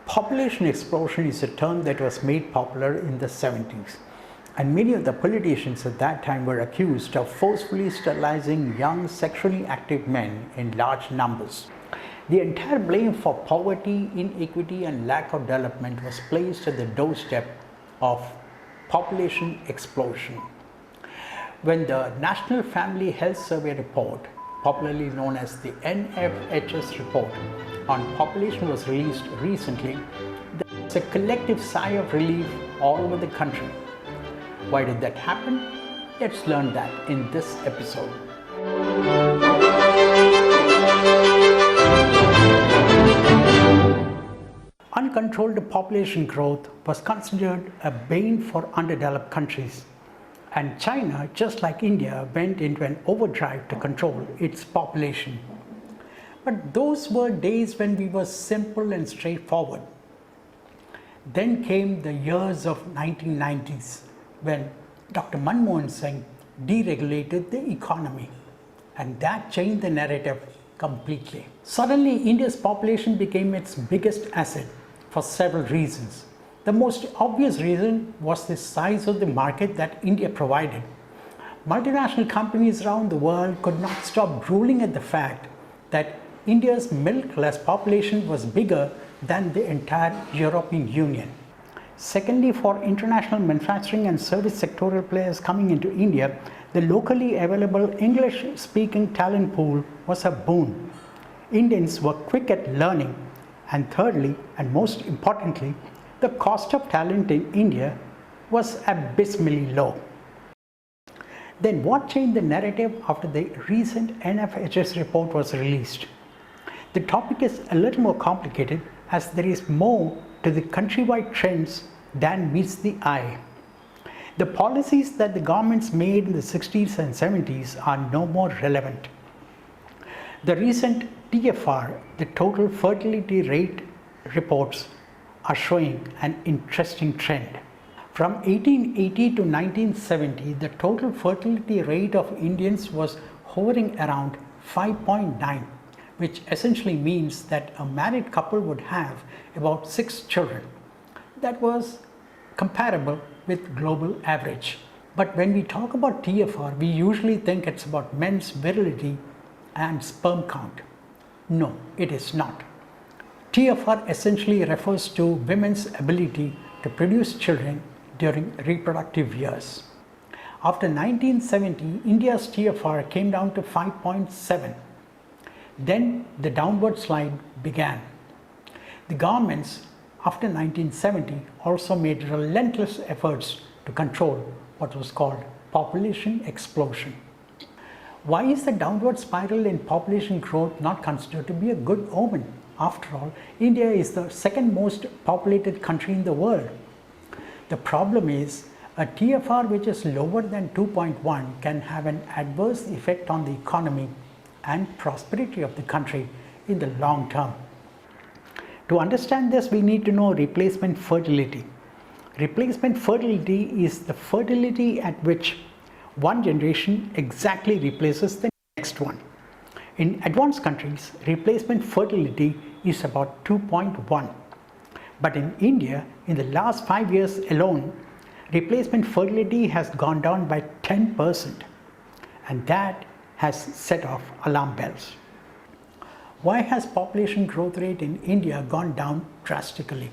Population explosion is a term that was made popular in the 70s, and many of the politicians at that time were accused of forcefully sterilizing young sexually active men in large numbers. The entire blame for poverty, inequity, and lack of development was placed at the doorstep of population explosion. When the National Family Health Survey report, popularly known as the NFHS report, on population was released recently, there was a collective sigh of relief all over the country. Why did that happen? Let's learn that in this episode. Uncontrolled population growth was considered a bane for underdeveloped countries, and China, just like India, went into an overdrive to control its population. But those were days when we were simple and straightforward. Then came the years of 1990s when Dr. Manmohan Singh deregulated the economy, and that changed the narrative completely. Suddenly, India's population became its biggest asset for several reasons. The most obvious reason was the size of the market that India provided. Multinational companies around the world could not stop drooling at the fact that India's middle-class population was bigger than the entire European Union. Secondly, for international manufacturing and service sectoral players coming into India, the locally available English-speaking talent pool was a boon. Indians were quick at learning. And thirdly, and most importantly, the cost of talent in India was abysmally low. Then what changed the narrative after the recent NFHS report was released? The topic is a little more complicated as there is more to the countrywide trends than meets the eye. The policies that the governments made in the 60s and 70s are no more relevant. The recent TFR, the total fertility rate reports, are showing an interesting trend. From 1880 to 1970, the total fertility rate of Indians was hovering around 5.9, which essentially means that a married couple would have about 6 children. That was comparable with global average. But when we talk about TFR, we usually think it's about men's virility and sperm count. No, it is not. TFR essentially refers to women's ability to produce children during reproductive years. After 1970, India's TFR came down to 5.7. Then the downward slide began. The governments after 1970 also made relentless efforts to control what was called population explosion. Why is the downward spiral in population growth not considered to be a good omen? After all, India is the second most populated country in the world. The problem is, a TFR which is lower than 2.1 can have an adverse effect on the economy and prosperity of the country in the long term. To understand this, we need to know replacement fertility. Replacement fertility is the fertility at which one generation exactly replaces the next one. In advanced countries, replacement fertility is about 2.1. But in India, in the last 5 years alone, replacement fertility has gone down by 10%. And that has set off alarm bells. Why has population growth rate in India gone down drastically?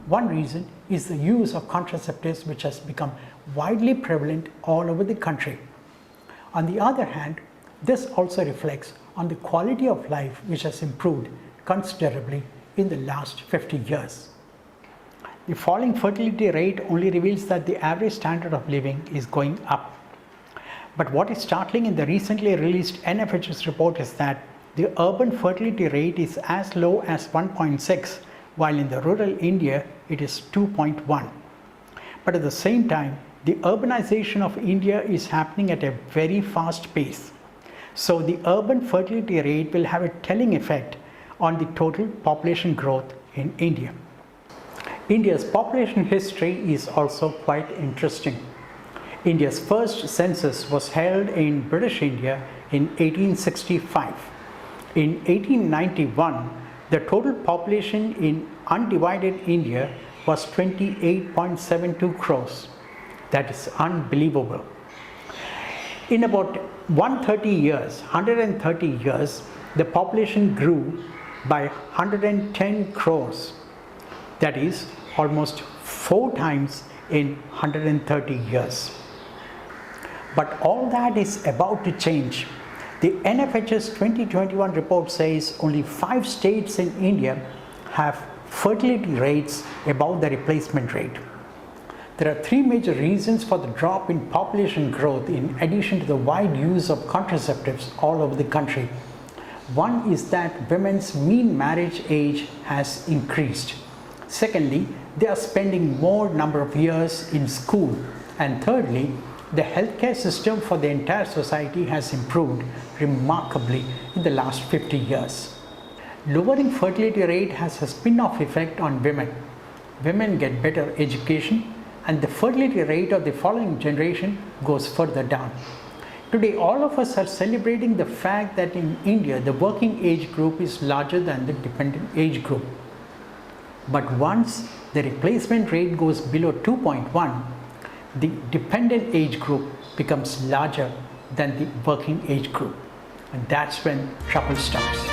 One reason is the use of contraceptives, which has become widely prevalent all over the country. On the other hand, this also reflects on the quality of life, which has improved considerably in the last 50 years. The falling fertility rate only reveals that the average standard of living is going up. But what is startling in the recently released NFHS report is that the urban fertility rate is as low as 1.6, while in the rural India it is 2.1. But at the same time, the urbanization of India is happening at a very fast pace. So the urban fertility rate will have a telling effect on the total population growth in India. India's population history is also quite interesting. India's first census was held in British India in 1865. In 1891, the total population in undivided India was 28.72 crores. That is unbelievable. In about 130 years, the population grew by 110 crores. That is almost 4 times in 130 years. But all that is about to change. The NFHS 2021 report says only 5 states in India have fertility rates above the replacement rate. There are 3 major reasons for the drop in population growth in addition to the wide use of contraceptives all over the country. One is that women's mean marriage age has increased. Secondly, they are spending more number of years in school. And thirdly, the healthcare system for the entire society has improved remarkably in the last 50 years. Lowering fertility rate has a spin-off effect on women. Women get better education, and the fertility rate of the following generation goes further down. Today, all of us are celebrating the fact that in India, the working age group is larger than the dependent age group. But once the replacement rate goes below 2.1, the dependent age group becomes larger than the working age group. And that's when trouble starts.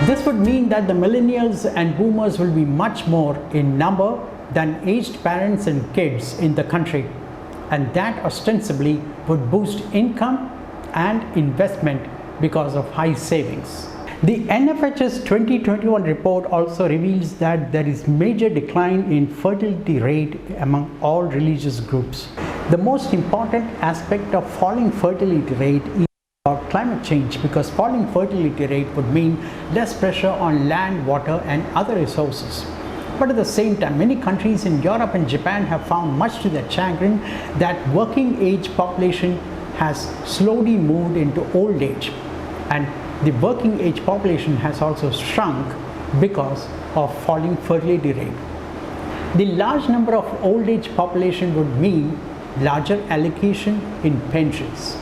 This would mean that the millennials and boomers will be much more in number than aged parents and kids in the country, and that ostensibly would boost income and investment because of high savings. The NFHS 2021 report also reveals that there is major decline in fertility rate among all religious groups. The most important aspect of falling fertility rate is about climate change, because falling fertility rate would mean less pressure on land, water and other resources. But at the same time, many countries in Europe and Japan have found, much to their chagrin, that working age population has slowly moved into old age, and the working age population has also shrunk because of falling fertility rate. The large number of old age population would mean larger allocation in pensions.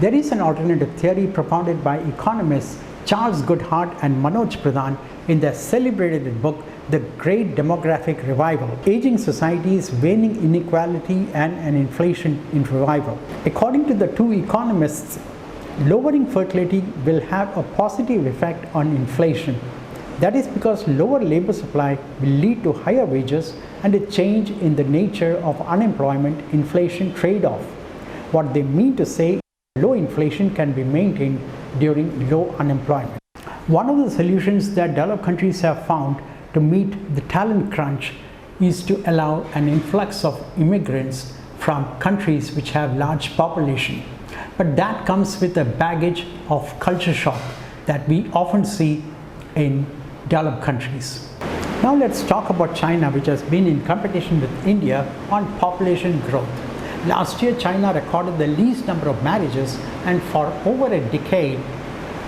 There is an alternative theory propounded by economists Charles Goodhart and Manoj Pradhan in their celebrated book, The Great Demographic Revival: Aging Societies, Waning Inequality and an Inflation in Revival. According to the two economists, lowering fertility will have a positive effect on inflation. That is because lower labor supply will lead to higher wages and a change in the nature of unemployment-inflation trade-off. What they mean to say, low inflation can be maintained during low unemployment. One of the solutions that developed countries have found to meet the talent crunch is to allow an influx of immigrants from countries which have large population. But that comes with a baggage of culture shock that we often see in developed countries. Now let's talk about China, which has been in competition with India on population growth. Last year, China recorded the least number of marriages, and for over a decade,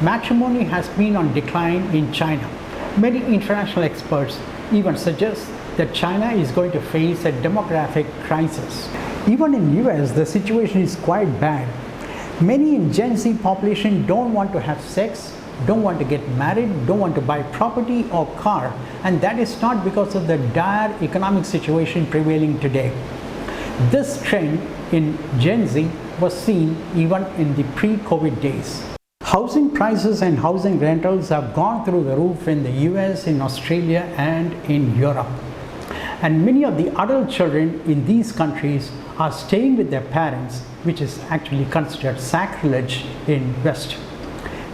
matrimony has been on decline in China. Many international experts even suggest that China is going to face a demographic crisis. Even in US, the situation is quite bad. Many in Gen Z population don't want to have sex, don't want to get married, don't want to buy property or car, and that is not because of the dire economic situation prevailing today. This trend in Gen Z was seen even in the pre-COVID days. Housing prices and housing rentals have gone through the roof in the US, in Australia and in Europe. And many of the adult children in these countries are staying with their parents, which is actually considered sacrilege in West.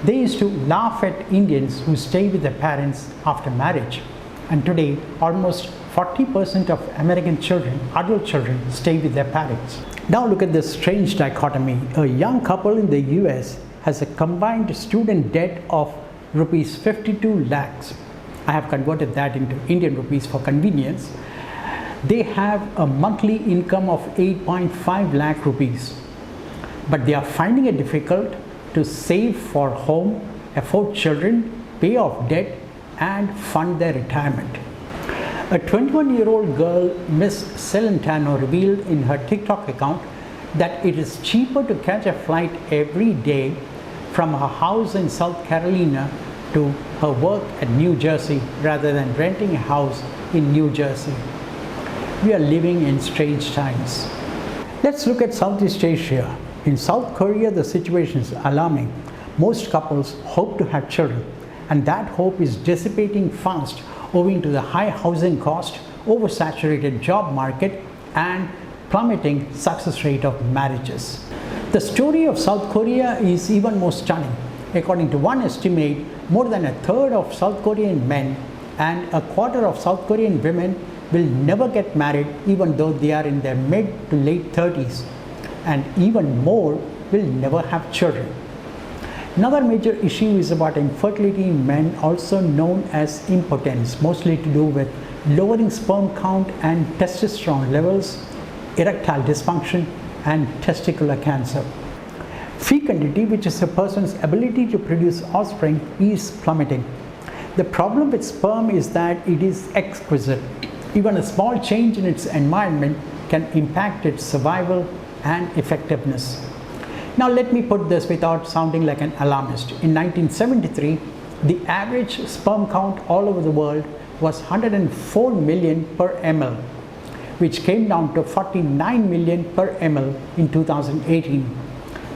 They used to laugh at Indians who stay with their parents after marriage. And today, almost 40% of American children, adult children, stay with their parents. Now look at this strange dichotomy. A young couple in the US has a combined student debt of rupees 52 lakhs. I have converted that into Indian rupees for convenience. They have a monthly income of 8.5 lakh rupees. But they are finding it difficult to save for home, afford children, pay off debt and fund their retirement. A 21-year-old girl, Miss Celentano, revealed in her TikTok account that it is cheaper to catch a flight every day from her house in South Carolina to her work at New Jersey rather than renting a house in New Jersey. We are living in strange times. Let's look at Southeast Asia. In South Korea, the situation is alarming. Most couples hope to have children, and that hope is dissipating fast owing to the high housing cost, oversaturated job market, and plummeting success rate of marriages. The story of South Korea is even more stunning. According to one estimate, more than a third of South Korean men and a quarter of South Korean women will never get married even though they are in their mid to late 30s, and even more will never have children. Another major issue is about infertility in men, also known as impotence, mostly to do with lowering sperm count and testosterone levels, erectile dysfunction, and testicular cancer. Fecundity, which is a person's ability to produce offspring, is plummeting. The problem with sperm is that it is exquisite. Even a small change in its environment can impact its survival and effectiveness. Now let me put this without sounding like an alarmist. In 1973, the average sperm count all over the world was 104 million per ml, which came down to 49 million per ml in 2018.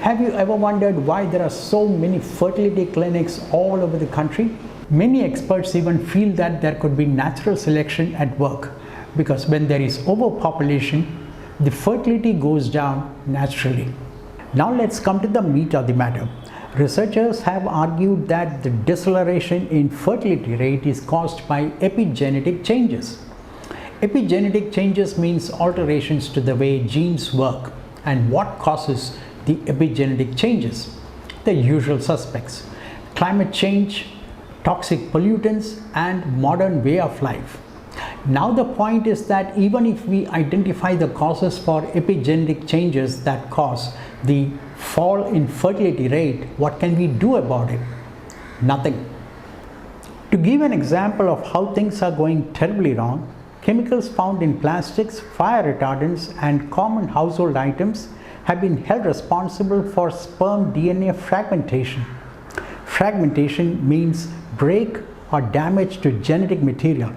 Have you ever wondered why there are so many fertility clinics all over the country? Many experts even feel that there could be natural selection at work, because when there is overpopulation, the fertility goes down naturally. Now let's come to the meat of the matter. Researchers have argued that the deceleration in fertility rate is caused by epigenetic changes. Epigenetic changes means alterations to the way genes work. And what causes the epigenetic changes? The usual suspects: climate change, toxic pollutants, and modern way of life. Now the point is that even if we identify the causes for epigenetic changes that cause the fall in fertility rate, what can we do about it? Nothing. To give an example of how things are going terribly wrong, chemicals found in plastics, fire retardants, and common household items have been held responsible for sperm DNA fragmentation. Fragmentation means break or damage to genetic material.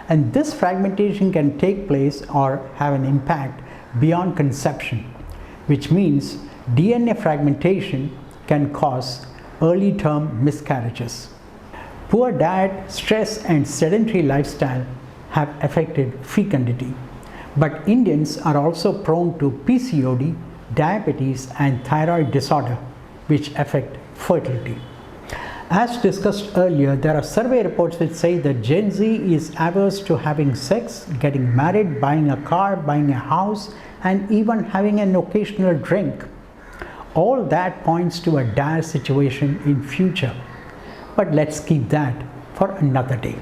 And this fragmentation can take place or have an impact beyond conception, which means DNA fragmentation can cause early term miscarriages. Poor diet, stress, and sedentary lifestyle have affected fecundity. But Indians are also prone to PCOD, diabetes, and thyroid disorder, which affect fertility. As discussed earlier, there are survey reports that say that Gen Z is averse to having sex, getting married, buying a car, buying a house, and even having an occasional drink. All that points to a dire situation in future. But let's keep that for another day.